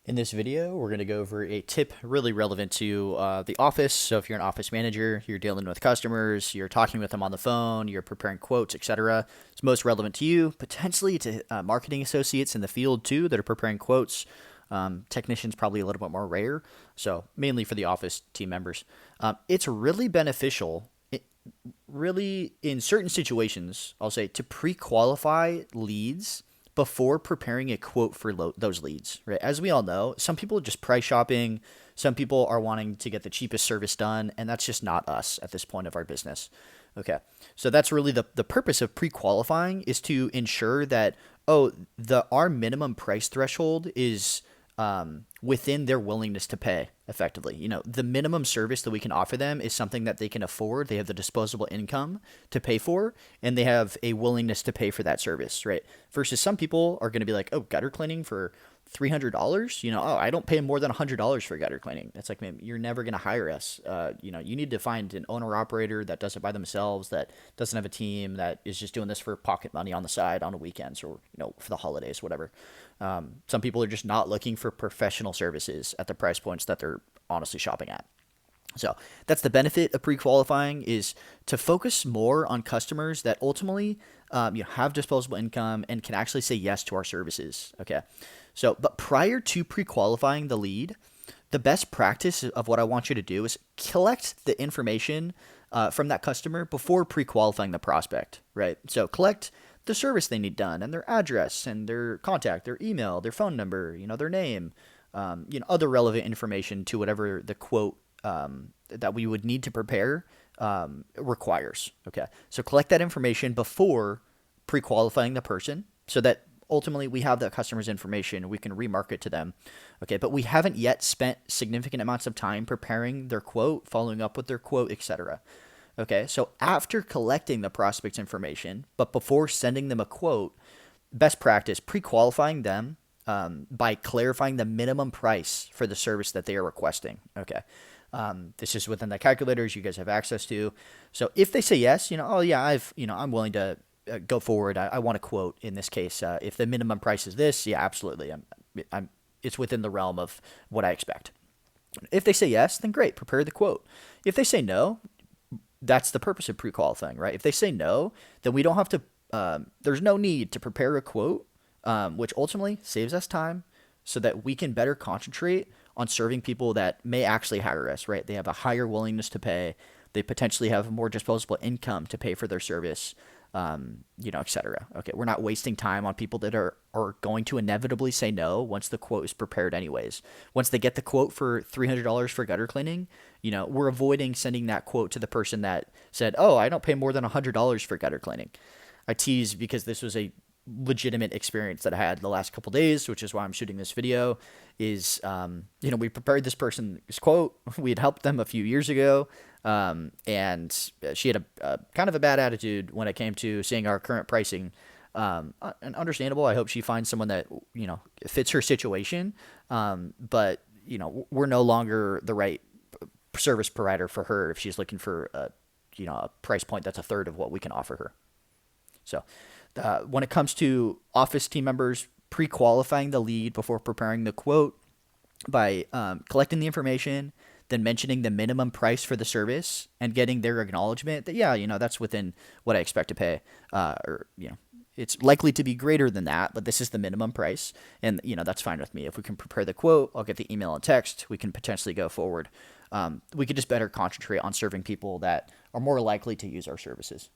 In this video, we're going to go over a tip really relevant to the office. So if you're an office manager, you're dealing with customers, you're talking with them on the phone, you're preparing quotes, etc. It's most relevant to you, potentially to marketing associates in the field too that are preparing quotes. Technicians probably a little bit more rare, so mainly for the office team members. It's really beneficial, really in certain situations, I'll say, to pre-qualify leads before preparing a quote for those leads, right? As we all know, some people are just price shopping. Some people are wanting to get the cheapest service done, and that's just not us at this point of our business. Okay. So that's really the purpose of pre-qualifying is to ensure that, oh, our minimum price threshold is within their willingness to pay effectively. The minimum service that we can offer them is something that they can afford. They have the disposable income to pay for, and they have a willingness to pay for that service, right? Versus some people are going to be like, oh, gutter cleaning for $300. Oh, I don't pay more than $100 for gutter cleaning. It's like, man, you're never going to hire us. You need to find an owner operator that does it by themselves, that doesn't have a team, that is just doing this for pocket money on the side on the weekends or for the holidays, whatever. Some people are just not looking for professional services at the price points that they're honestly shopping at. So that's the benefit of pre-qualifying, is to focus more on customers that ultimately have disposable income and can actually say yes to our services. Okay. So, but prior to pre-qualifying the lead, the best practice of what I want you to do is collect the information from that customer before pre-qualifying the prospect, right? So collect the service they need done and their address and their contact, their email, their phone number, their name, other relevant information to whatever the quote that we would need to prepare requires. Okay, so collect that information before pre-qualifying the person, so that ultimately we have that customer's information, we can remarket to them. Okay, but we haven't yet spent significant amounts of time preparing their quote, following up with their quote, etc. Okay, so after collecting the prospect's information, but before sending them a quote, best practice pre-qualifying them by clarifying the minimum price for the service that they are requesting. Okay. This is within the calculators you guys have access to. So if they say yes, oh yeah, I'm willing to go forward. I want a quote in this case. If the minimum price is this, yeah, absolutely. It's within the realm of what I expect. If they say yes, then great, prepare the quote. If they say no, that's the purpose of pre-qualifying, right? If they say no, then we don't have to. There's no need to prepare a quote, which ultimately saves us time, so that we can better concentrate on serving people that may actually hire us, right? They have a higher willingness to pay. They potentially have more disposable income to pay for their service, et cetera. Okay, we're not wasting time on people that are going to inevitably say no once the quote is prepared anyways. Once they get the quote for $300 for gutter cleaning, we're avoiding sending that quote to the person that said, oh, I don't pay more than $100 for gutter cleaning. I tease because this was a legitimate experience that I had the last couple days, which is why I'm shooting this video. Is we prepared this person's quote. We had helped them a few years ago, and she had a kind of a bad attitude when it came to seeing our current pricing. And understandable. I hope she finds someone that fits her situation. But we're no longer the right service provider for her if she's looking for a price point that's a third of what we can offer her. So when it comes to office team members, pre-qualifying the lead before preparing the quote by collecting the information, then mentioning the minimum price for the service and getting their acknowledgement that, yeah, that's within what I expect to pay, or it's likely to be greater than that, but this is the minimum price. And, that's fine with me. If we can prepare the quote, I'll get the email and text. We can potentially go forward. We could just better concentrate on serving people that are more likely to use our services.